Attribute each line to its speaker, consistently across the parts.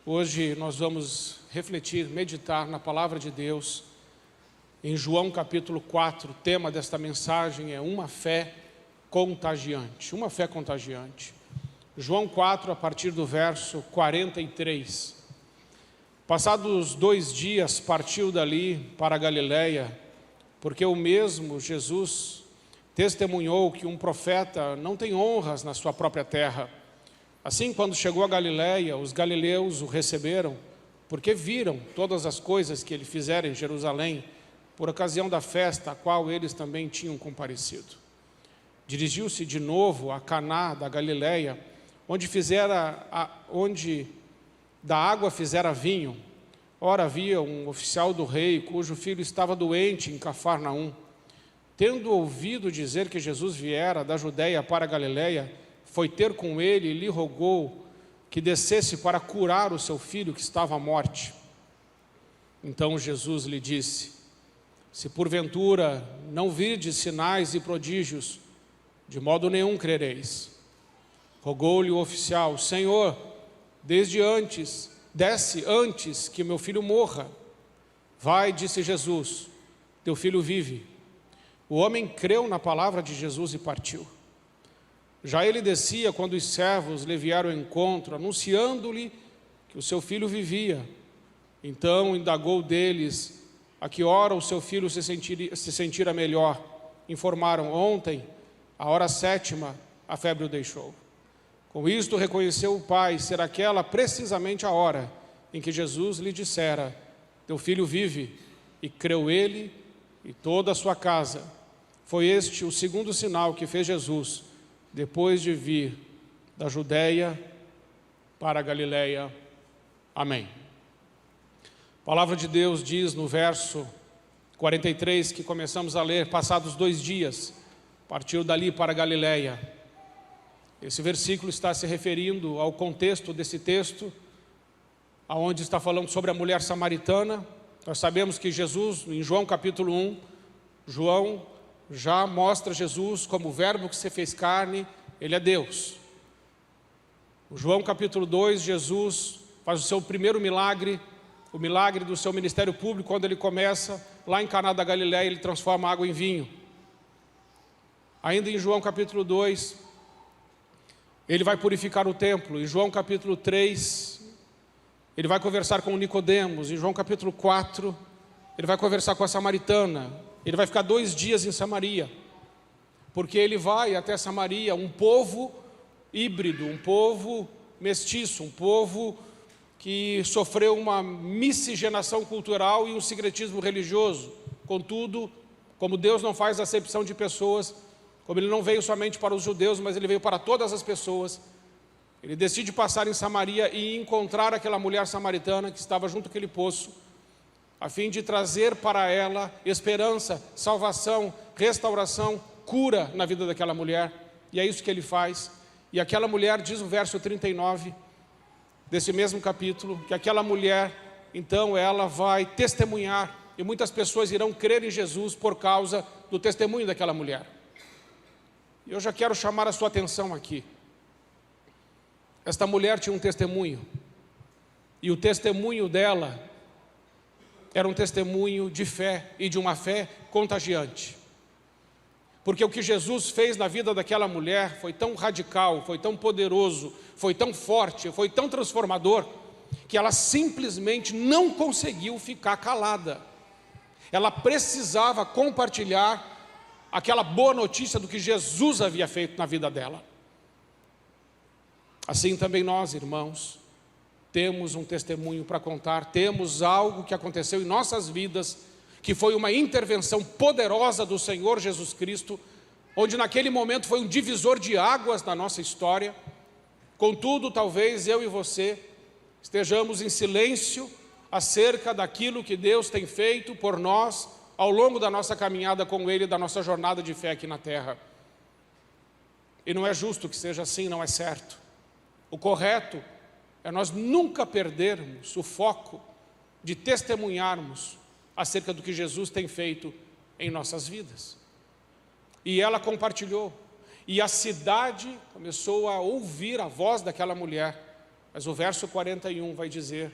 Speaker 1: Hoje nós vamos refletir, meditar na palavra de Deus em João capítulo 4. O tema desta mensagem é uma fé contagiante. Uma fé contagiante. João 4, a partir do verso 43. Passados 2 dias, partiu dali para a Galileia, porque o mesmo Jesus testemunhou que um profeta não tem honras na sua própria terra. Assim, quando chegou a Galileia, os galileus o receberam, porque viram todas as coisas que ele fizera em Jerusalém, por ocasião da festa a qual eles também tinham comparecido. Dirigiu-se de novo a Caná da Galileia, onde da água fizera vinho. Ora, havia um oficial do rei, cujo filho estava doente em Cafarnaum. Tendo ouvido dizer que Jesus viera da Judeia para a Galileia, foi ter com ele e lhe rogou que descesse para curar o seu filho que estava à morte. Então Jesus lhe disse: se porventura não virdes sinais e prodígios, de modo nenhum crereis. Rogou-lhe o oficial: Senhor, desce antes que meu filho morra. Vai, disse Jesus, teu filho vive. O homem creu na palavra de Jesus e partiu. Já ele descia quando os servos lhe vieram ao encontro, anunciando-lhe que o seu filho vivia. Então indagou deles a que hora o seu filho se sentira melhor. Informaram: ontem, à hora 7ª, a febre o deixou. Com isto reconheceu o pai ser aquela precisamente a hora em que Jesus lhe dissera: teu filho vive. E creu ele e toda a sua casa. Foi este o segundo sinal que fez Jesus, depois de vir da Judeia para a Galileia. Amém. A palavra de Deus diz no verso 43, que começamos a ler: passados 2 dias, partiu dali para a Galileia. Esse versículo está se referindo ao contexto desse texto, aonde está falando sobre a mulher samaritana. Nós sabemos que Jesus, em João capítulo 1, João já mostra Jesus como o verbo que se fez carne, ele é Deus. O João capítulo 2, Jesus faz o seu primeiro milagre, o milagre do seu ministério público, quando ele começa lá em Caná da Galileia, ele transforma água em vinho. Ainda em João capítulo 2, ele vai purificar o templo. Em João capítulo 3, ele vai conversar com Nicodemos. Em João capítulo 4, ele vai conversar com a samaritana. Ele vai ficar 2 dias em Samaria, porque ele vai até Samaria, um povo híbrido, um povo mestiço, um povo que sofreu uma miscigenação cultural e um sincretismo religioso. Contudo, como Deus não faz acepção de pessoas, como ele não veio somente para os judeus, mas ele veio para todas as pessoas, ele decide passar em Samaria e encontrar aquela mulher samaritana que estava junto àquele poço, a fim de trazer para ela esperança, salvação, restauração, cura na vida daquela mulher. E é isso que ele faz. E aquela mulher, diz o verso 39 desse mesmo capítulo, que aquela mulher, então, ela vai testemunhar, e muitas pessoas irão crer em Jesus por causa do testemunho daquela mulher. E eu já quero chamar a sua atenção aqui. Esta mulher tinha um testemunho, e o testemunho dela era um testemunho de fé, e de uma fé contagiante. Porque o que Jesus fez na vida daquela mulher foi tão radical, foi tão poderoso, foi tão forte, foi tão transformador, que ela simplesmente não conseguiu ficar calada. Ela precisava compartilhar aquela boa notícia do que Jesus havia feito na vida dela. Assim também nós, irmãos, temos um testemunho para contar, temos algo que aconteceu em nossas vidas, que foi uma intervenção poderosa do Senhor Jesus Cristo, onde naquele momento foi um divisor de águas na nossa história. Contudo, talvez eu e você estejamos em silêncio acerca daquilo que Deus tem feito por nós ao longo da nossa caminhada com Ele, da nossa jornada de fé aqui na terra. E não é justo que seja assim, não é certo. O correto é nós nunca perdermos o foco de testemunharmos acerca do que Jesus tem feito em nossas vidas. E ela compartilhou, e a cidade começou a ouvir a voz daquela mulher, Mas o verso 41 vai dizer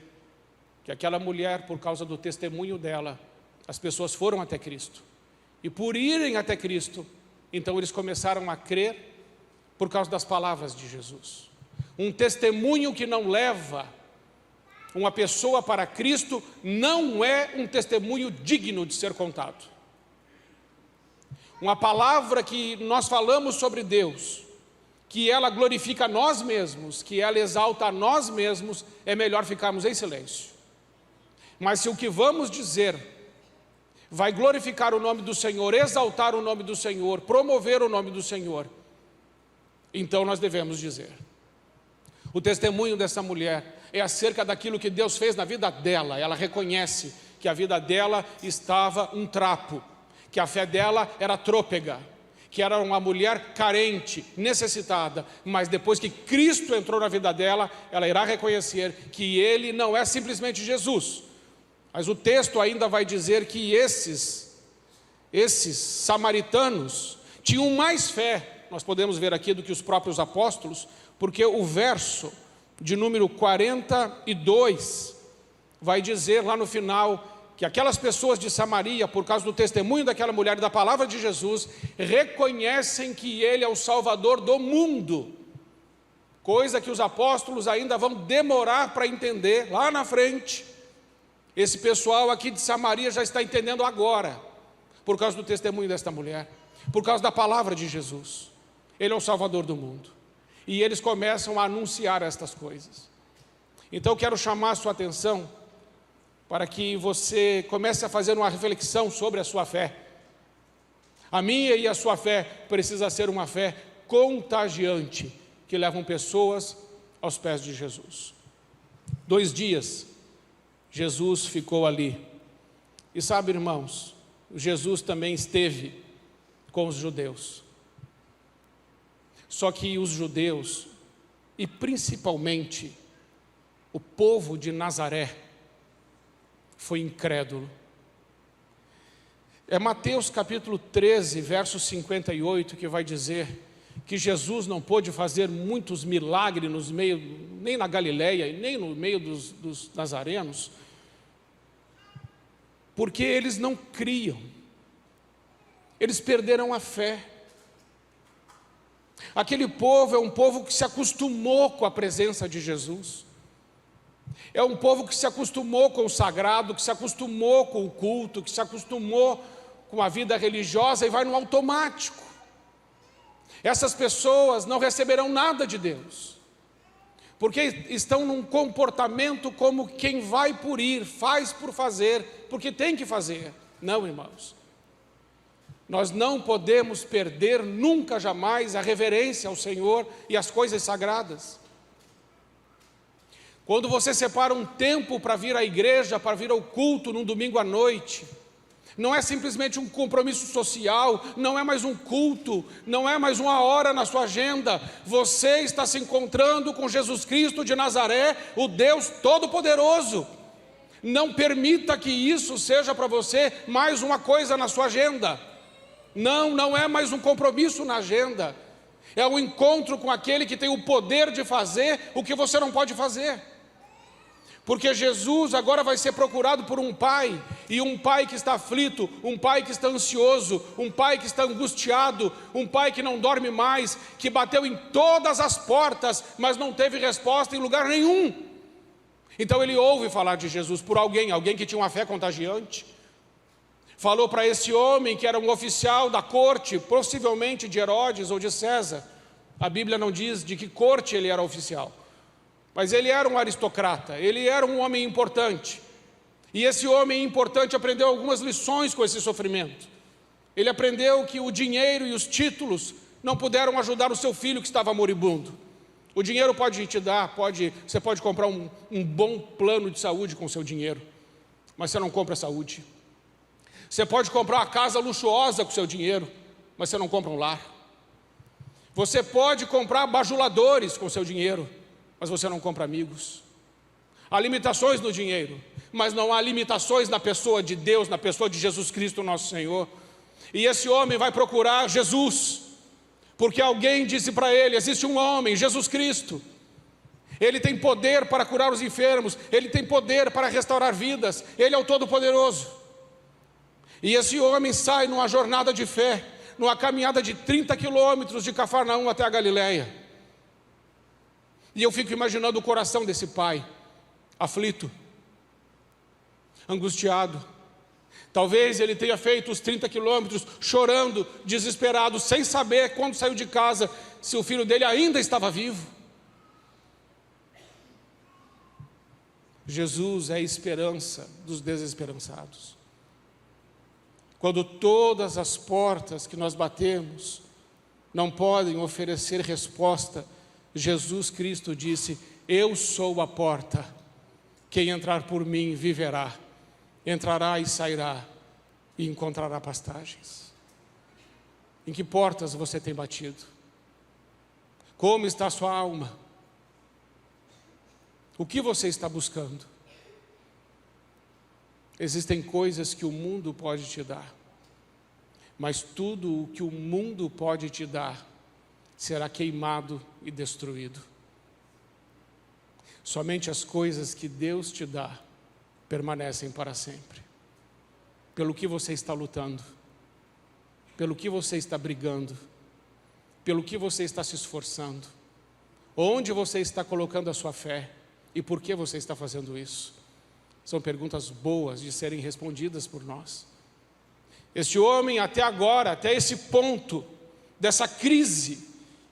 Speaker 1: que aquela mulher, por causa do testemunho dela, as pessoas foram até Cristo. E por irem até Cristo, então eles começaram a crer por causa das palavras de Jesus. Um testemunho que não leva uma pessoa para Cristo não é um testemunho digno de ser contado. Uma palavra que nós falamos sobre Deus, que ela glorifica nós mesmos, que ela exalta a nós mesmos, é melhor ficarmos em silêncio. Mas se o que vamos dizer vai glorificar o nome do Senhor, exaltar o nome do Senhor, promover o nome do Senhor, então nós devemos dizer. O testemunho dessa mulher é acerca daquilo que Deus fez na vida dela. Ela reconhece que a vida dela estava um trapo, que a fé dela era trôpega, que era uma mulher carente, necessitada, mas depois que Cristo entrou na vida dela, ela irá reconhecer que Ele não é simplesmente Jesus. Mas o texto ainda vai dizer que esses samaritanos tinham mais fé, nós podemos ver aqui, do que os próprios apóstolos, porque o verso de número 42 vai dizer lá no final que aquelas pessoas de Samaria, por causa do testemunho daquela mulher e da palavra de Jesus, reconhecem que Ele é o Salvador do mundo, coisa que os apóstolos ainda vão demorar para entender lá na frente. Esse pessoal aqui de Samaria já está entendendo agora, por causa do testemunho desta mulher, por causa da palavra de Jesus. Ele é o Salvador do mundo. E eles começam a anunciar estas coisas. Então eu quero chamar a sua atenção para que você comece a fazer uma reflexão sobre a sua fé. A minha e a sua fé precisa ser uma fé contagiante, que levam pessoas aos pés de Jesus. 2 dias, Jesus ficou ali. E sabe, irmãos, Jesus também esteve com os judeus. Só que os judeus, e principalmente o povo de Nazaré, foi incrédulo. É Mateus capítulo 13, verso 58, que vai dizer que Jesus não pôde fazer muitos milagres nos meios, nem na Galileia, nem no meio dos nazarenos, porque eles não criam, eles perderam a fé. Aquele povo é um povo que se acostumou com a presença de Jesus, é um povo que se acostumou com o sagrado, que se acostumou com o culto, que se acostumou com a vida religiosa e vai no automático. Essas pessoas não receberão nada de Deus, porque estão num comportamento como quem vai por ir, faz por fazer, porque tem que fazer. Não, irmãos, nós não podemos perder nunca, jamais, a reverência ao Senhor e às coisas sagradas. Quando você separa um tempo para vir à igreja, para vir ao culto num domingo à noite, não é simplesmente um compromisso social, não é mais um culto, não é mais uma hora na sua agenda. Você está se encontrando com Jesus Cristo de Nazaré, o Deus Todo-Poderoso. Não permita que isso seja para você mais uma coisa na sua agenda. Não é mais um compromisso na agenda. É um encontro com aquele que tem o poder de fazer o que você não pode fazer. Porque Jesus agora vai ser procurado por um pai, e um pai que está aflito, um pai que está ansioso, um pai que está angustiado, um pai que não dorme mais, que bateu em todas as portas, mas não teve resposta em lugar nenhum. Então ele ouve falar de Jesus por alguém que tinha uma fé contagiante. Falou para esse homem que era um oficial da corte, possivelmente de Herodes ou de César. A Bíblia não diz de que corte ele era oficial, mas ele era um aristocrata, ele era um homem importante. E esse homem importante aprendeu algumas lições com esse sofrimento. Ele aprendeu que o dinheiro e os títulos não puderam ajudar o seu filho que estava moribundo. O dinheiro pode te dar, você pode comprar um bom plano de saúde com o seu dinheiro, mas você não compra saúde. Você pode comprar uma casa luxuosa com o seu dinheiro, mas você não compra um lar. Você pode comprar bajuladores com o seu dinheiro, mas você não compra amigos. Há limitações no dinheiro, mas não há limitações na pessoa de Deus, na pessoa de Jesus Cristo, nosso Senhor. E esse homem vai procurar Jesus, porque alguém disse para ele: existe um homem, Jesus Cristo. Ele tem poder para curar os enfermos, Ele tem poder para restaurar vidas, Ele é o Todo-Poderoso. E esse homem sai numa jornada de fé, numa caminhada de 30 quilômetros de Cafarnaum até a Galileia. E eu fico imaginando o coração desse pai, aflito, angustiado. Talvez ele tenha feito os 30 quilômetros chorando, desesperado, sem saber quando saiu de casa se o filho dele ainda estava vivo. Jesus é a esperança dos desesperançados. Quando todas as portas que nós batemos não podem oferecer resposta, Jesus Cristo disse: eu sou a porta, quem entrar por mim viverá, entrará e sairá e encontrará pastagens. Em que portas você tem batido? Como está a sua alma? O que você está buscando? Existem coisas que o mundo pode te dar, mas tudo o que o mundo pode te dar será queimado e destruído. Somente as coisas que Deus te dá permanecem para sempre. Pelo que você está lutando, pelo que você está brigando, pelo que você está se esforçando, onde você está colocando a sua fé e por que você está fazendo isso? São perguntas boas de serem respondidas por nós. Este homem até agora, até esse ponto dessa crise,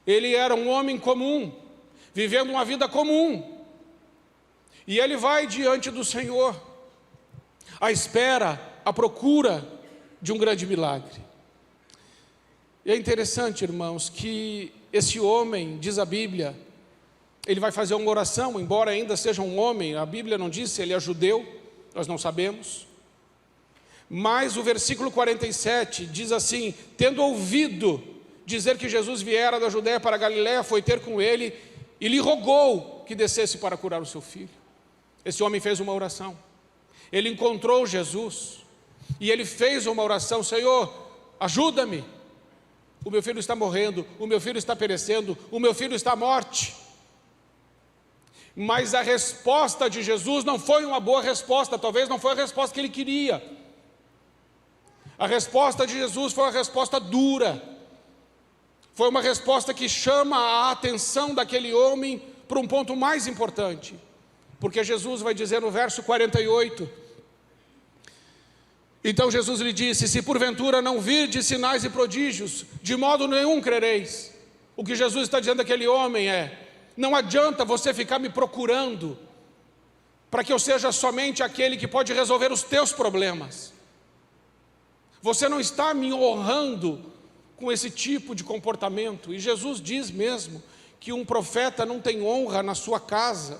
Speaker 1: ele era um homem comum, vivendo uma vida comum. E ele vai diante do Senhor, à espera, à procura de um grande milagre. E é interessante, irmãos, que esse homem, diz a Bíblia, ele vai fazer uma oração, embora ainda seja um homem, a Bíblia não diz se ele é judeu, nós não sabemos. Mas o versículo 47 diz assim: tendo ouvido dizer que Jesus viera da Judéia para a Galiléia, foi ter com ele e lhe rogou que descesse para curar o seu filho. Esse homem fez uma oração, ele encontrou Jesus e ele fez uma oração: Senhor, ajuda-me, o meu filho está morrendo, o meu filho está perecendo, o meu filho está à morte. Mas a resposta de Jesus não foi uma boa resposta, talvez não foi a resposta que ele queria. A resposta de Jesus foi uma resposta dura, foi uma resposta que chama a atenção daquele homem para um ponto mais importante, porque Jesus vai dizer no verso 48, então Jesus lhe disse: se porventura não virdes sinais e prodígios, de modo nenhum crereis. O que Jesus está dizendo àquele homem é: não adianta você ficar me procurando para que eu seja somente aquele que pode resolver os teus problemas. Você não está me honrando com esse tipo de comportamento. E Jesus diz mesmo que um profeta não tem honra na sua casa.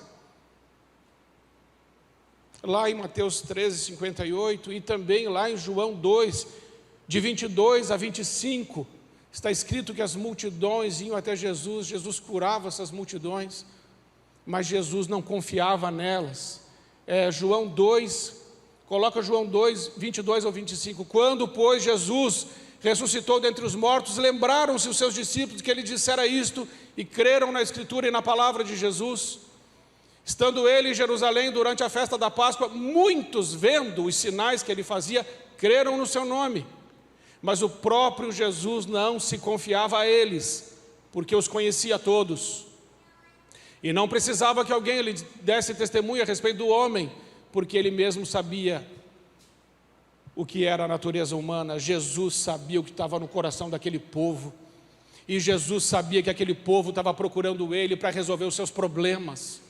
Speaker 1: Lá em Mateus 13:58 e também lá em João 2, de 22 a 25, está escrito que as multidões iam até Jesus, Jesus curava essas multidões, mas Jesus não confiava nelas. João 2, coloca João 2, 22 ao 25. Quando, pois, Jesus ressuscitou dentre os mortos, lembraram-se os seus discípulos que ele dissera isto e creram na Escritura e na palavra de Jesus. Estando ele em Jerusalém durante a festa da Páscoa, muitos, vendo os sinais que ele fazia, creram no seu nome. Mas o próprio Jesus não se confiava a eles, porque os conhecia todos. E não precisava que alguém lhe desse testemunho a respeito do homem, porque ele mesmo sabia o que era a natureza humana. Jesus sabia o que estava no coração daquele povo. E Jesus sabia que aquele povo estava procurando ele para resolver os seus problemas.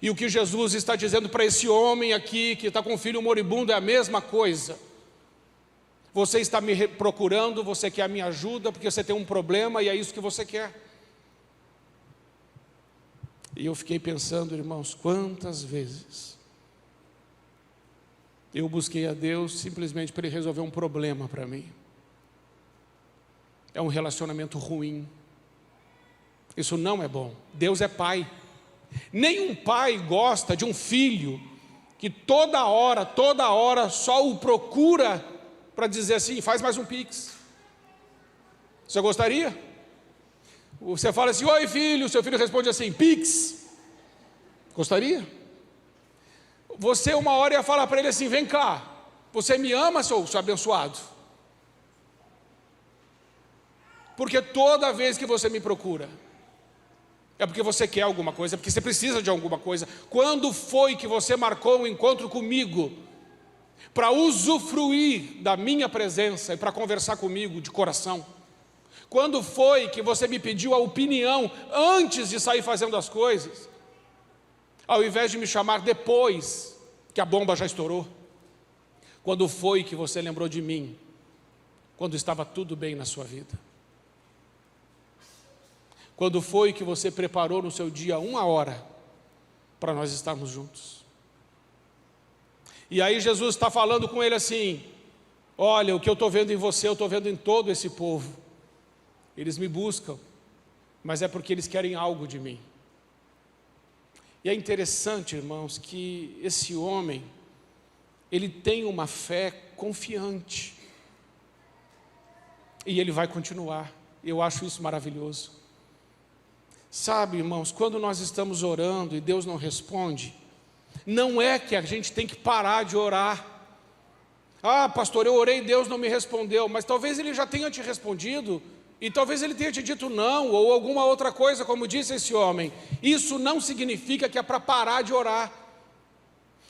Speaker 1: E o que Jesus está dizendo para esse homem aqui, que está com um filho moribundo, é a mesma coisa. Você está me procurando, você quer a minha ajuda, porque você tem um problema e é isso que você quer. E eu fiquei pensando, irmãos, quantas vezes eu busquei a Deus simplesmente para Ele resolver um problema para mim. É um relacionamento ruim. Isso não é bom. Deus é pai. Nenhum pai gosta de um filho que toda hora só o procura para dizer assim: faz mais um pix. Você gostaria? Você fala assim: oi filho, seu filho responde assim: Pix. Gostaria? Você uma hora ia falar para ele assim: vem cá, você me ama, seu abençoado? Porque toda vez que você me procura, é porque você quer alguma coisa, é porque você precisa de alguma coisa. Quando foi que você marcou um encontro comigo para usufruir da minha presença e para conversar comigo de coração? Quando foi que você me pediu a opinião antes de sair fazendo as coisas, ao invés de me chamar depois que a bomba já estourou? Quando foi que você lembrou de mim quando estava tudo bem na sua vida? Quando foi que você preparou no seu dia 1 hora para nós estarmos juntos? E aí Jesus está falando com ele assim: olha, o que eu estou vendo em você, eu estou vendo em todo esse povo. Eles me buscam, mas é porque eles querem algo de mim. E é interessante, irmãos, que esse homem, ele tem uma fé confiante. E ele vai continuar. Eu acho isso maravilhoso. Sabe, irmãos, quando nós estamos orando e Deus não responde, não é que a gente tem que parar de orar. Ah, pastor, eu orei e Deus não me respondeu. Mas talvez Ele já tenha te respondido, e talvez Ele tenha te dito não, ou alguma outra coisa, como disse esse homem. Isso não significa que é para parar de orar.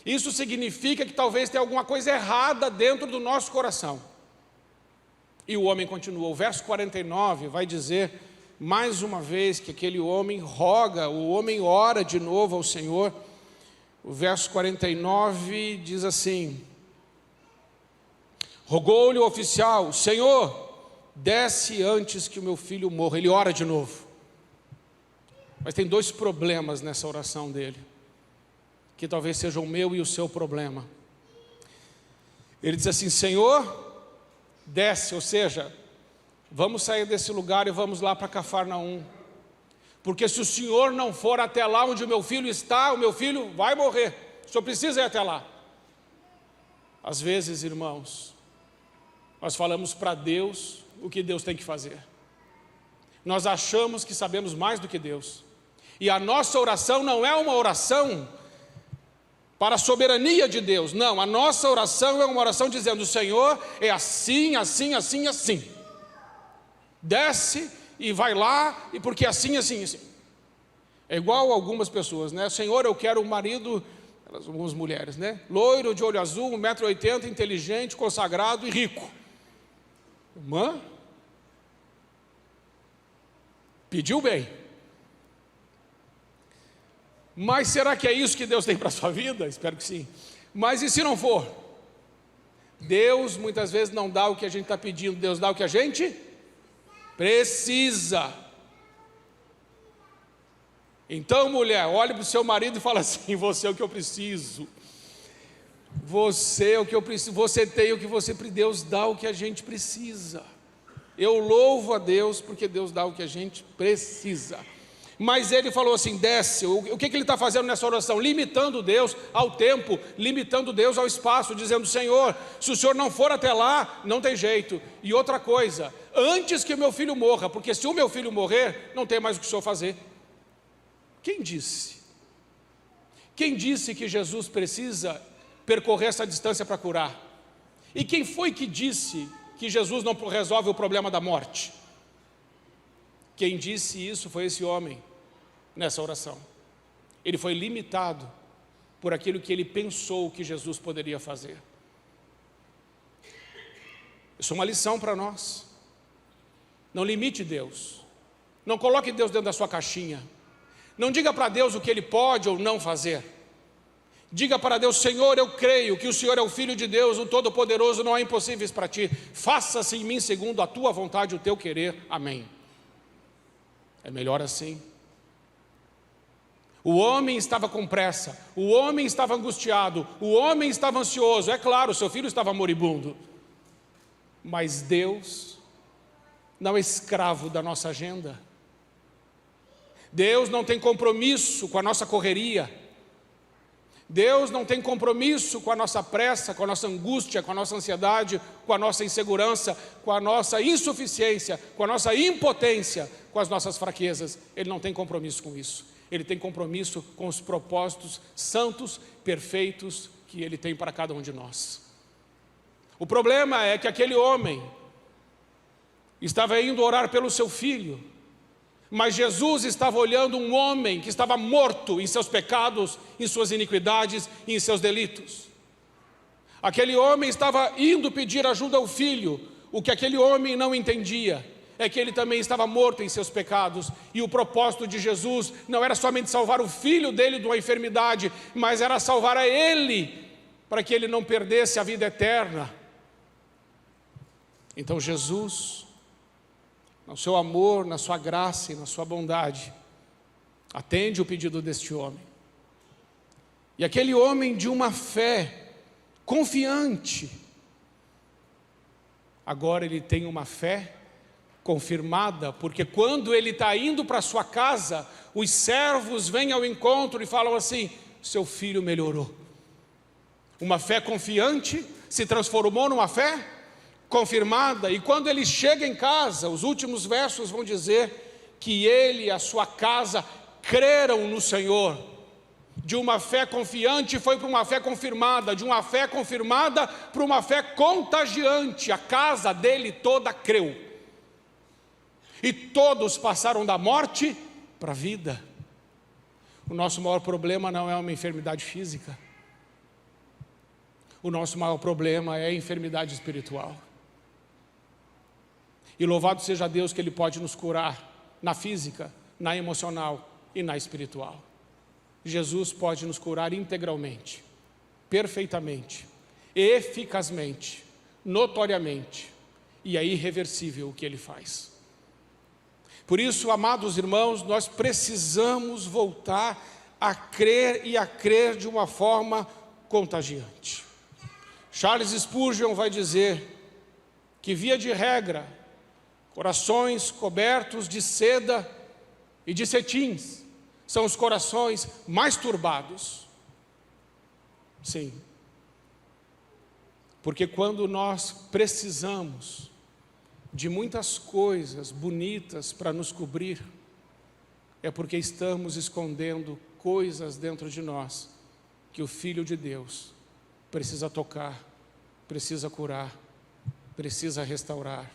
Speaker 1: Isso significa que talvez tenha alguma coisa errada dentro do nosso coração. E o homem continua. O verso 49 vai dizer mais uma vez que aquele homem roga, o homem ora de novo ao Senhor. O verso 49 diz assim: rogou-lhe o oficial: Senhor, desce antes que o meu filho morra. Ele ora de novo. Mas tem dois problemas nessa oração dele, que talvez sejam o meu e o seu problema. Ele diz assim: Senhor, desce, ou seja, vamos sair desse lugar e vamos lá para Cafarnaum, porque se o Senhor não for até lá onde o meu filho está, o meu filho vai morrer. O Senhor precisa ir até lá. Às vezes, irmãos, nós falamos para Deus o que Deus tem que fazer. Nós achamos que sabemos mais do que Deus. E a nossa oração não é uma oração para a soberania de Deus. Não, a nossa oração é uma oração dizendo: Senhor, é assim, assim, assim, assim. Desce e vai lá, e porque assim, assim, assim. É igual algumas pessoas, né? Senhor, eu quero um marido, algumas mulheres, né? Loiro, de olho azul, 1,80 m, inteligente, consagrado e rico. Irmã, pediu bem. Mas será que é isso que Deus tem para a sua vida? Espero que sim. Mas e se não for? Deus muitas vezes não dá o que a gente está pedindo, Deus dá o que a gente precisa. Então, mulher, olhe para o seu marido e fala assim: você é o que eu preciso. Você é o que eu preciso. Você tem o que você precisa. Deus dá o que a gente precisa. Eu louvo a Deus porque Deus dá o que a gente precisa. Mas ele falou assim: desce. O que ele está fazendo nessa oração? Limitando Deus ao tempo, limitando Deus ao espaço, dizendo: Senhor, se o Senhor não for até lá, não tem jeito. E outra coisa, antes que o meu filho morra, porque se o meu filho morrer, não tem mais o que o Senhor fazer. Quem disse? Quem disse que Jesus precisa percorrer essa distância para curar? E quem foi que disse que Jesus não resolve o problema da morte? Quem disse isso foi esse homem nessa oração. Ele foi limitado por aquilo que ele pensou que Jesus poderia fazer. Isso é uma lição para nós. Não limite Deus. Não coloque Deus dentro da sua caixinha. Não diga para Deus o que Ele pode ou não fazer. Diga para Deus: Senhor, eu creio que o Senhor é o Filho de Deus, o Todo-Poderoso, não há impossíveis para Ti. Faça-se em mim segundo a Tua vontade, o Teu querer. Amém. É melhor assim. O homem estava com pressa, o homem estava angustiado, o homem estava ansioso. É claro, seu filho estava moribundo. Mas Deus não é escravo da nossa agenda. Deus não tem compromisso com a nossa correria. Deus não tem compromisso com a nossa pressa, com a nossa angústia, com a nossa ansiedade, com a nossa insegurança, com a nossa insuficiência, com a nossa impotência, com as nossas fraquezas. Ele não tem compromisso com isso. Ele tem compromisso com os propósitos santos, perfeitos, que Ele tem para cada um de nós. O problema é que aquele homem estava indo orar pelo seu filho, mas Jesus estava olhando um homem que estava morto em seus pecados, em suas iniquidades e em seus delitos. Aquele homem estava indo pedir ajuda ao filho. O que aquele homem não entendia é que ele também estava morto em seus pecados, e o propósito de Jesus não era somente salvar o filho dele de uma enfermidade, mas era salvar a ele, para que ele não perdesse a vida eterna. Então Jesus, no seu amor, na sua graça e na sua bondade, atende o pedido deste homem. E aquele homem de uma fé confiante, agora ele tem uma fé confirmada, porque quando ele está indo para sua casa, os servos vêm ao encontro e falam assim: seu filho melhorou. Uma fé confiante se transformou numa fé confirmada, e quando ele chega em casa, os últimos versos vão dizer que ele e a sua casa creram no Senhor. De uma fé confiante foi para uma fé confirmada, de uma fé confirmada para uma fé contagiante. A casa dele toda creu, e todos passaram da morte para a vida. O nosso maior problema não é uma enfermidade física, o nosso maior problema é a enfermidade espiritual. E louvado seja Deus que Ele pode nos curar na física, na emocional e na espiritual. Jesus pode nos curar integralmente, perfeitamente, eficazmente, notoriamente, e é irreversível o que Ele faz. Por isso, amados irmãos, nós precisamos voltar a crer, e a crer de uma forma contagiante. Charles Spurgeon vai dizer que, via de regra, corações cobertos de seda e de cetins são os corações mais turbados. Sim, porque quando nós precisamos de muitas coisas bonitas para nos cobrir, é porque estamos escondendo coisas dentro de nós que o Filho de Deus precisa tocar, precisa curar, precisa restaurar,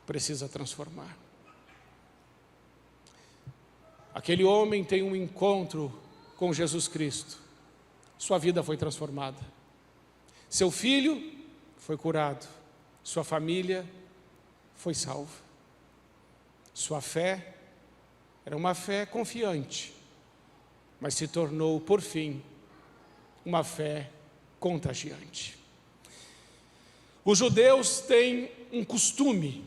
Speaker 1: precisa transformar. Aquele homem tem um encontro com Jesus Cristo, sua vida foi transformada, seu filho foi curado, sua família foi salva. Sua fé era uma fé confiante, mas se tornou, por fim, uma fé contagiante. Os judeus têm um costume,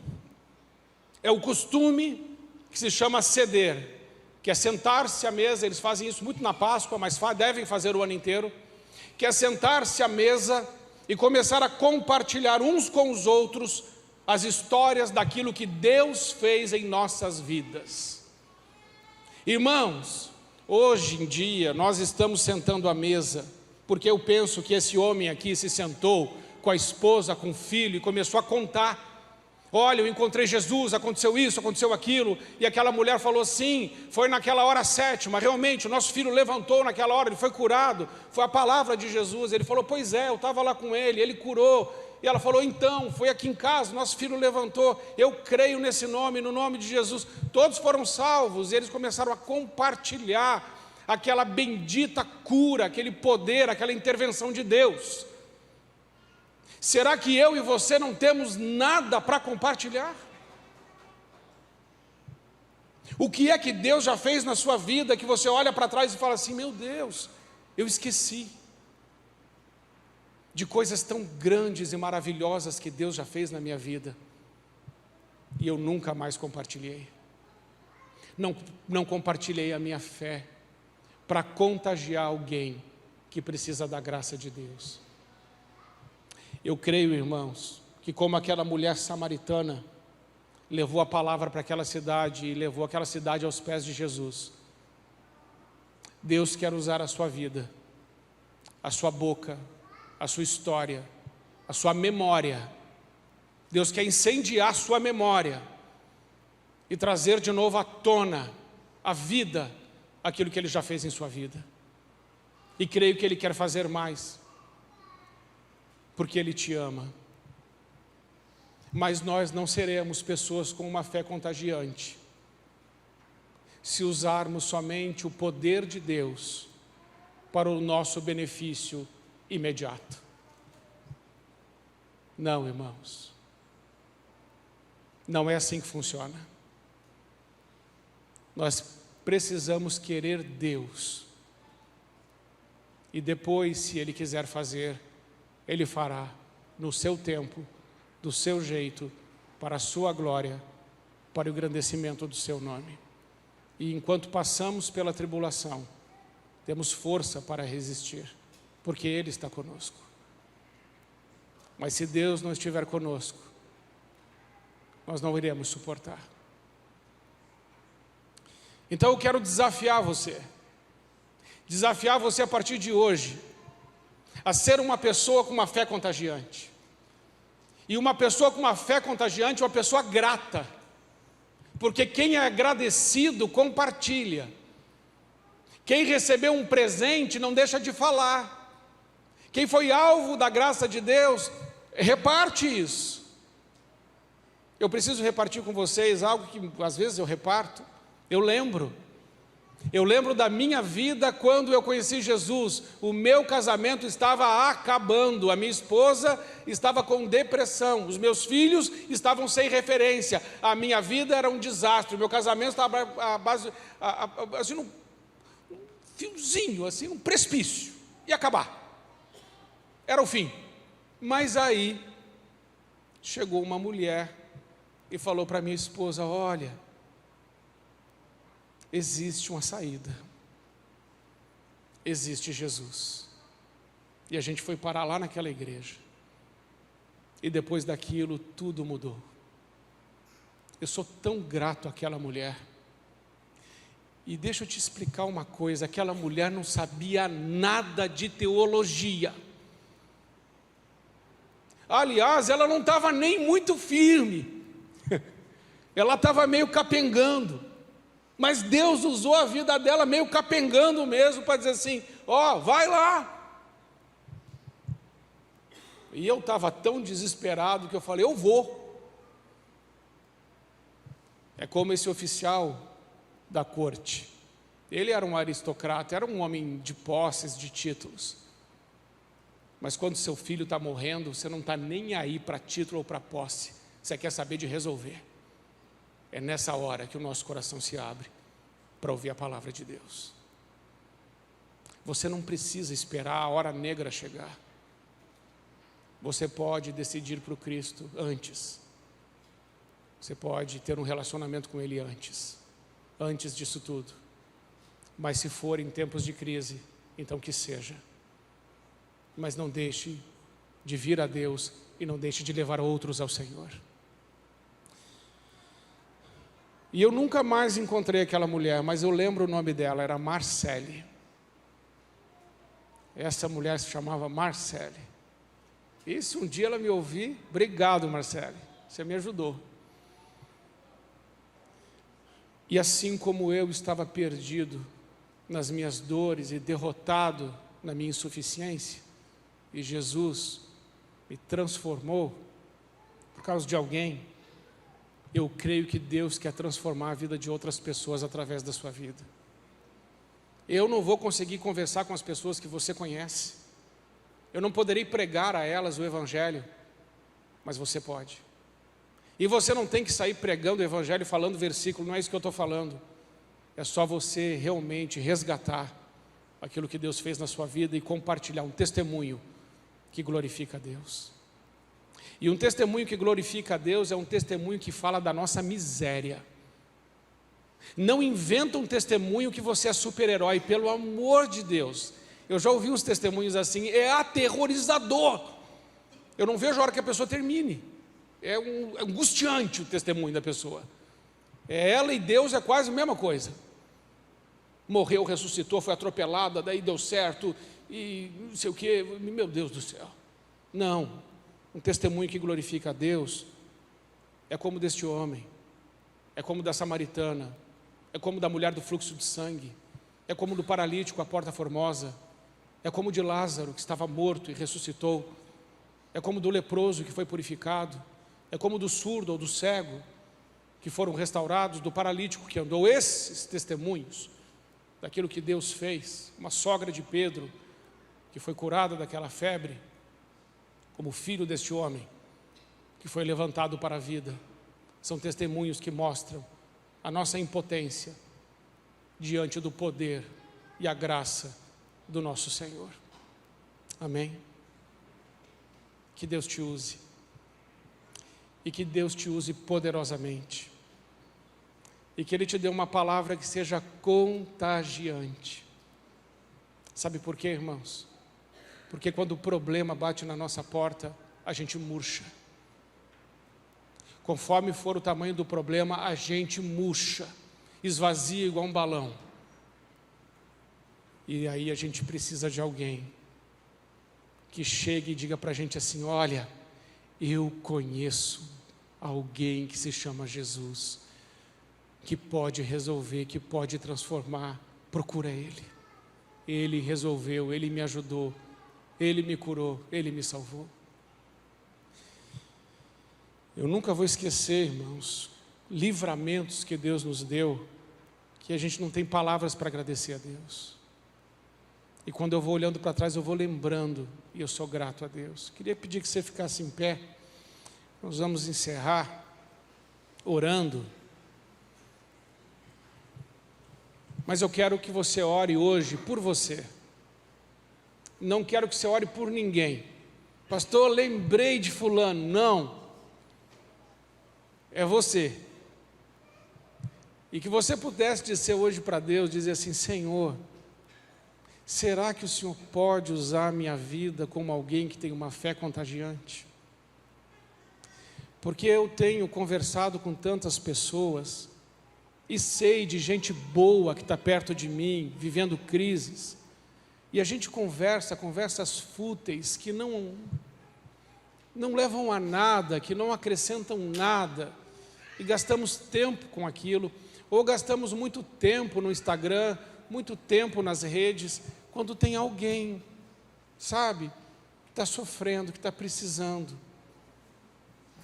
Speaker 1: é o costume que se chama seder, que é sentar-se à mesa. Eles fazem isso muito na Páscoa, mas devem fazer o ano inteiro, que é sentar-se à mesa e começar a compartilhar uns com os outros as histórias daquilo que Deus fez em nossas vidas. Irmãos, hoje em dia nós estamos sentando à mesa, porque eu penso que esse homem aqui se sentou com a esposa, com o filho, e começou a contar: olha, eu encontrei Jesus, aconteceu isso, aconteceu aquilo, e aquela mulher falou: sim, foi naquela hora 7ª, realmente o nosso filho levantou naquela hora, ele foi curado, foi a palavra de Jesus. Ele falou: pois é, eu estava lá com ele, ele curou. E ela falou: então, foi aqui em casa, nosso filho levantou, eu creio nesse nome, no nome de Jesus. Todos foram salvos, e eles começaram a compartilhar aquela bendita cura, aquele poder, aquela intervenção de Deus. Será que eu e você não temos nada para compartilhar? O que é que Deus já fez na sua vida, que você olha para trás e fala assim: meu Deus, eu esqueci de coisas tão grandes e maravilhosas que Deus já fez na minha vida, e eu nunca mais compartilhei. Não compartilhei a minha fé para contagiar alguém que precisa da graça de Deus. Eu creio, irmãos, que como aquela mulher samaritana levou a palavra para aquela cidade e levou aquela cidade aos pés de Jesus, Deus quer usar a sua vida a sua boca, a sua história, a sua memória. Deus quer incendiar a sua memória e trazer de novo à tona, à vida, aquilo que Ele já fez em sua vida. E creio que Ele quer fazer mais, porque Ele te ama. Mas nós não seremos pessoas com uma fé contagiante se usarmos somente o poder de Deus para o nosso benefício imediato. Não, irmãos. Não é assim que funciona. Nós precisamos querer Deus. E depois, se Ele quiser fazer, Ele fará no seu tempo, do seu jeito, para a sua glória, para o engrandecimento do seu nome. E enquanto passamos pela tribulação, temos força para resistir, porque Ele está conosco. Mas se Deus não estiver conosco, nós não iremos suportar. Então eu quero desafiar você a partir de hoje, a ser uma pessoa com uma fé contagiante. E uma pessoa com uma fé contagiante é uma pessoa grata, porque quem é agradecido compartilha. Quem recebeu um presente não deixa de falar. Quem foi alvo da graça de Deus, reparte isso. Eu preciso repartir com vocês algo que às vezes eu reparto. Eu lembro da minha vida quando eu conheci Jesus. O meu casamento estava acabando, a minha esposa estava com depressão, os meus filhos estavam sem referência, a minha vida era um desastre, o meu casamento estava à base, assim, um fiozinho, assim, um precipício, ia acabar, era o fim. Mas aí chegou uma mulher e falou para minha esposa: olha, existe uma saída, existe Jesus. E a gente foi parar lá naquela igreja, e depois daquilo tudo mudou. Eu sou tão grato àquela mulher. E deixa eu te explicar uma coisa: aquela mulher não sabia nada de teologia. Aliás, ela não estava nem muito firme, ela estava meio capengando. Mas Deus usou a vida dela meio capengando mesmo, para dizer assim: ó, vai lá. E eu estava tão desesperado que eu falei: eu vou. É como esse oficial da corte. Ele era um aristocrata, era um homem de posses, de títulos. Mas quando seu filho está morrendo, você não está nem aí para título ou para posse. Você quer saber de resolver. É nessa hora que o nosso coração se abre para ouvir a palavra de Deus. Você não precisa esperar a hora negra chegar. Você pode decidir para o Cristo antes. Você pode ter um relacionamento com Ele antes disso tudo. Mas se for em tempos de crise, então que seja. Mas não deixe de vir a Deus e não deixe de levar outros ao Senhor. E eu nunca mais encontrei aquela mulher, mas eu lembro o nome dela, era Marcele. Essa mulher se chamava Marcele. E se um dia ela me ouvir, obrigado, Marcele, você me ajudou. E assim como eu estava perdido nas minhas dores e derrotado na minha insuficiência, e Jesus me transformou por causa de alguém, eu creio que Deus quer transformar a vida de outras pessoas através da sua vida. Eu não vou conseguir conversar com as pessoas que você conhece. Eu não poderei pregar a elas o Evangelho, mas você pode. E você não tem que sair pregando o Evangelho, falando versículo, não é isso que eu estou falando. É só você realmente resgatar aquilo que Deus fez na sua vida e compartilhar um testemunho que glorifica a Deus. E um testemunho que glorifica a Deus é um testemunho que fala da nossa miséria. Não inventa um testemunho que você é super-herói, pelo amor de Deus. Eu já ouvi uns testemunhos assim, é aterrorizador. Eu não vejo a hora que a pessoa termine. É angustiante o testemunho da pessoa. Ela e Deus é quase a mesma coisa. morreu, ressuscitou, foi atropelada, daí deu certo, e não sei o que, meu Deus do céu. Não, um testemunho que glorifica a Deus é como deste homem, é como da samaritana, é como da mulher do fluxo de sangue, é como do paralítico à porta formosa, é como de Lázaro que estava morto e ressuscitou, é como do leproso que foi purificado, é como do surdo ou do cego que foram restaurados, do paralítico que andou. Esses testemunhos daquilo que Deus fez, uma sogra de Pedro que foi curada daquela febre, como filho deste homem que foi levantado para a vida, são testemunhos que mostram a nossa impotência diante do poder e a graça do nosso Senhor. Amém? Que Deus te use, e que Deus te use poderosamente, e que Ele te dê uma palavra que seja contagiante. Sabe por quê, irmãos? Porque quando o problema bate na nossa porta, a gente murcha. Conforme for o tamanho do problema, a gente murcha, esvazia igual um balão. E aí a gente precisa de alguém que chegue e diga para a gente assim: olha, eu conheço alguém que se chama Jesus, que pode resolver, que pode transformar. Procura Ele. Ele resolveu, Ele me ajudou, Ele me curou, Ele me salvou. Eu nunca vou esquecer, irmãos, livramentos que Deus nos deu, que a gente não tem palavras para agradecer a Deus. E quando eu vou olhando para trás, eu vou lembrando, e eu sou grato a Deus. Queria pedir que você ficasse em pé. Nós vamos encerrar orando. Mas eu quero que você ore hoje por você. Não quero que você ore por ninguém. Pastor, lembrei de fulano. Não. É você. E que você pudesse dizer hoje para Deus, dizer assim: Senhor, será que o Senhor pode usar a minha vida como alguém que tem uma fé contagiante? Porque eu tenho conversado com tantas pessoas e sei de gente boa que está perto de mim, vivendo crises, e a gente conversas fúteis que não levam a nada, que não acrescentam nada, e gastamos tempo com aquilo, ou gastamos muito tempo no Instagram, muito tempo nas redes, quando tem alguém, sabe, que está sofrendo, que está precisando.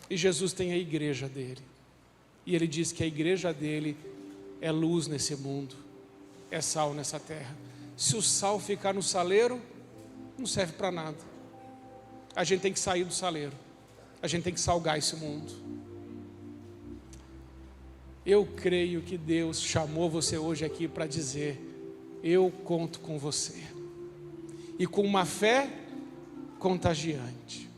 Speaker 1: E Jesus tem a igreja dele, e Ele diz que a igreja dele é luz nesse mundo, é sal nessa terra. Se o sal ficar no saleiro, não serve para nada. A gente tem que sair do saleiro, a gente tem que salgar esse mundo. Eu creio que Deus chamou você hoje aqui para dizer: eu conto com você, e com uma fé contagiante.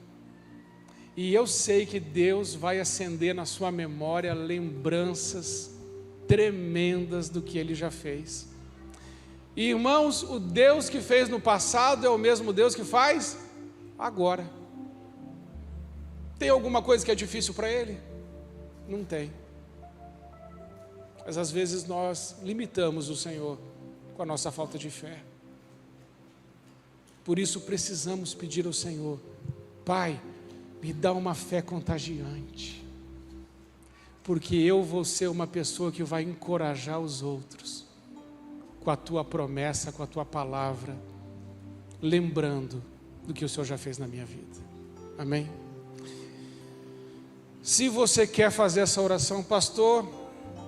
Speaker 1: E eu sei que Deus vai acender na sua memória lembranças tremendas do que Ele já fez. E, irmãos, o Deus que fez no passado é o mesmo Deus que faz agora. Tem alguma coisa que é difícil para Ele? Não tem. Mas às vezes nós limitamos o Senhor com a nossa falta de fé. Por isso precisamos pedir ao Senhor: Pai, me dá uma fé contagiante, porque eu vou ser uma pessoa que vai encorajar os outros com a Tua promessa, com a Tua palavra, lembrando do que o Senhor já fez na minha vida. Amém? Se você quer fazer essa oração: pastor,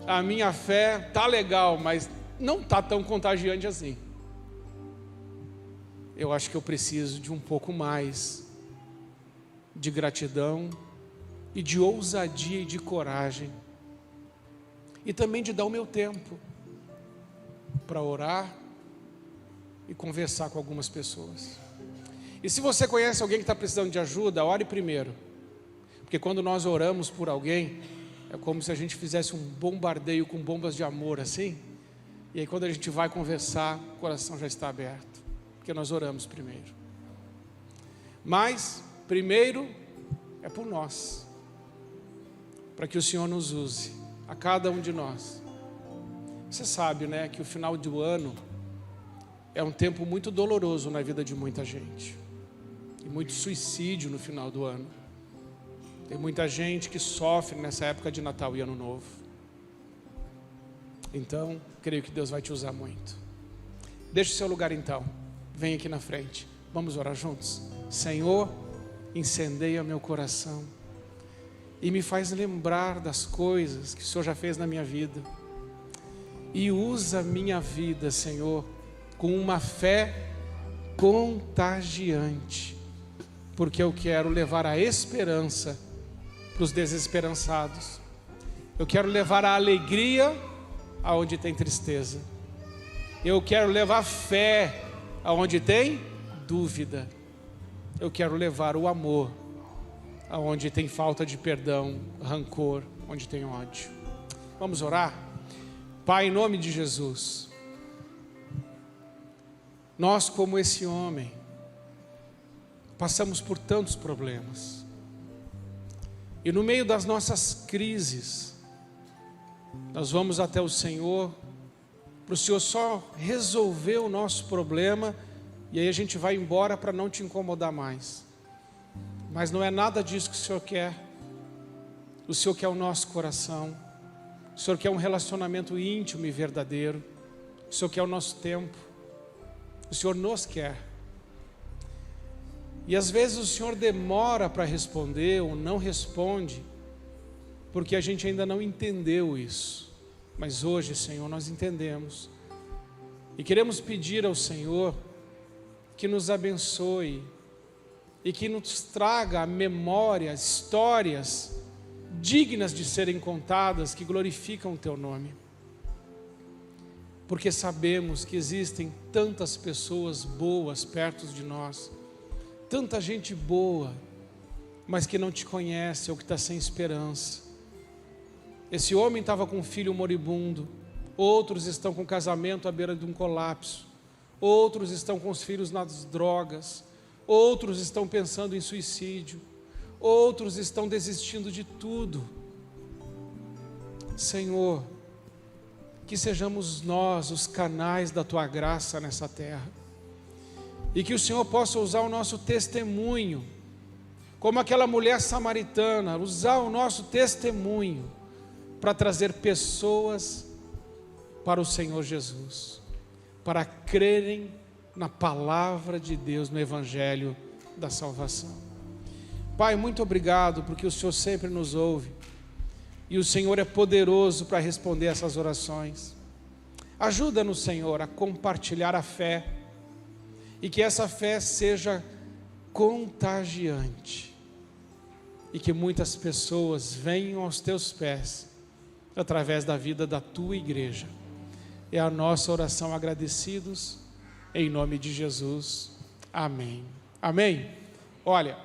Speaker 1: a minha fé está legal, mas não está tão contagiante assim. Eu acho que eu preciso de um pouco mais de gratidão e de ousadia e de coragem, e também de dar o meu tempo para orar e conversar com algumas pessoas. E se você conhece alguém que está precisando de ajuda, ore primeiro, porque quando nós oramos por alguém, é como se a gente fizesse um bombardeio com bombas de amor assim, e aí quando a gente vai conversar, o coração já está aberto, porque nós oramos primeiro. Mas primeiro é por nós, para que o Senhor nos use, a cada um de nós. Você sabe, né, que o final do ano é um tempo muito doloroso na vida de muita gente. E muito suicídio no final do ano. Tem muita gente que sofre nessa época de Natal e Ano Novo. Então, creio que Deus vai te usar muito. Deixe o seu lugar então. Vem aqui na frente. Vamos orar juntos? Senhor, incendeia meu coração e me faz lembrar das coisas que o Senhor já fez na minha vida. E usa a minha vida, Senhor, com uma fé contagiante, porque eu quero levar a esperança para os desesperançados. Eu quero levar a alegria aonde tem tristeza. Eu quero levar fé aonde tem dúvida. Eu quero levar o amor aonde tem falta de perdão, rancor, onde tem ódio. Vamos orar? Pai, em nome de Jesus, nós, como esse homem, passamos por tantos problemas. E no meio das nossas crises, nós vamos até o Senhor, para o Senhor só resolver o nosso problema, e aí a gente vai embora para não te incomodar mais. Mas não é nada disso que o Senhor quer. O Senhor quer o nosso coração. O Senhor quer um relacionamento íntimo e verdadeiro. O Senhor quer o nosso tempo. O Senhor nos quer. E às vezes o Senhor demora para responder ou não responde, porque a gente ainda não entendeu isso. Mas hoje, Senhor, nós entendemos. E queremos pedir ao Senhor que nos abençoe e que nos traga à memória histórias dignas de serem contadas, que glorificam o Teu nome. Porque sabemos que existem tantas pessoas boas perto de nós, tanta gente boa, mas que não Te conhece ou que está sem esperança. Esse homem estava com um filho moribundo, outros estão com casamento à beira de um colapso, outros estão com os filhos nas drogas, outros estão pensando em suicídio, outros estão desistindo de tudo. Senhor, que sejamos nós os canais da Tua graça nessa terra, e que o Senhor possa usar o nosso testemunho, como aquela mulher samaritana, usar o nosso testemunho para trazer pessoas para o Senhor Jesus, para crerem na palavra de Deus, no Evangelho da salvação. Pai, muito obrigado, porque o Senhor sempre nos ouve, e o Senhor é poderoso para responder essas orações. Ajuda-nos, Senhor, a compartilhar a fé, e que essa fé seja contagiante, e que muitas pessoas venham aos Teus pés, através da vida da Tua igreja. É a nossa oração agradecidos, em nome de Jesus, amém. Amém? Olha,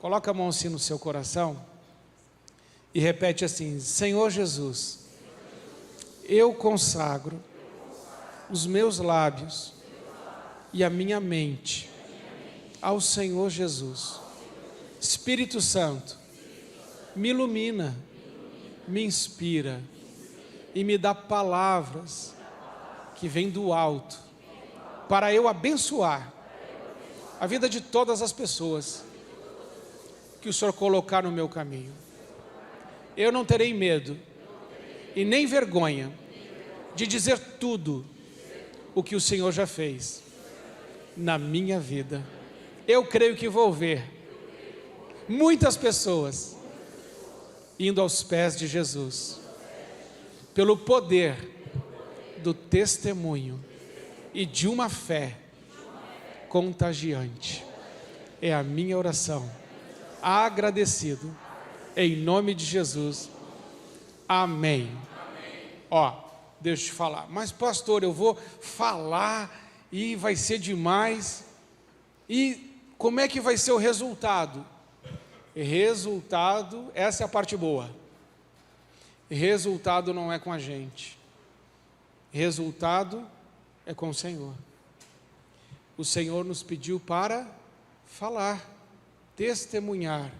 Speaker 1: coloca a mão assim no seu coração e repete assim: Senhor Jesus, eu consagro os meus lábios e a minha mente ao Senhor Jesus. Espírito Santo, me ilumina, me inspira e me dá palavras que vêm do alto, para eu abençoar a vida de todas as pessoas que o Senhor colocar no meu caminho. Eu não terei medo e nem vergonha de dizer tudo o que o Senhor já fez na minha vida. Eu creio que vou ver muitas pessoas indo aos pés de Jesus, pelo poder do testemunho e de uma fé contagiante. É a minha oração, agradecido, em nome de Jesus, amém. Ó, deixa eu te falar, mas pastor, eu vou falar e vai ser demais, e como é que vai ser o resultado? Resultado, essa é a parte boa. Resultado não é com a gente, resultado é com o Senhor. O Senhor nos pediu para falar, testemunhar,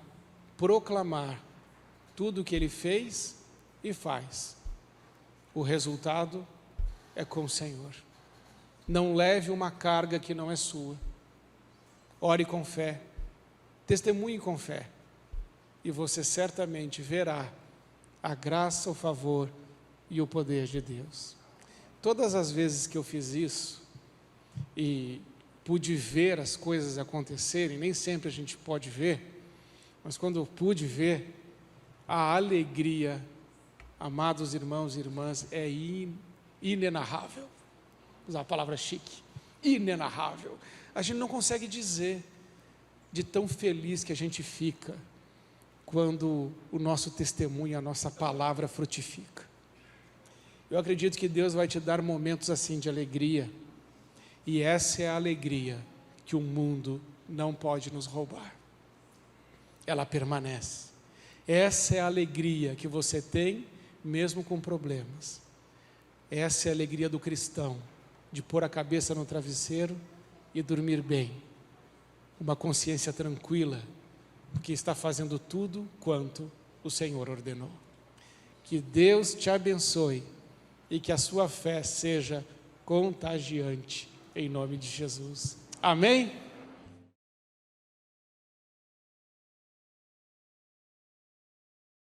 Speaker 1: proclamar tudo o que Ele fez e faz. O resultado é com o Senhor. Não leve uma carga que não é sua. Ore com fé, testemunhe com fé, e você certamente verá a graça, o favor e o poder de Deus. Todas as vezes que eu fiz isso e pude ver as coisas acontecerem, nem sempre a gente pode ver, mas quando eu pude ver, a alegria, amados irmãos e irmãs, é inenarrável. Vou usar a palavra chique, inenarrável. A gente não consegue dizer de tão feliz que a gente fica quando o nosso testemunho, a nossa palavra frutifica. Eu acredito que Deus vai te dar momentos assim de alegria, e essa é a alegria que o mundo não pode nos roubar. Ela permanece. Essa é a alegria que você tem, mesmo com problemas. Essa é a alegria do cristão, de pôr a cabeça no travesseiro e dormir bem, uma consciência tranquila, porque está fazendo tudo quanto o Senhor ordenou. Que Deus te abençoe e que a sua fé seja contagiante, em nome de Jesus. Amém?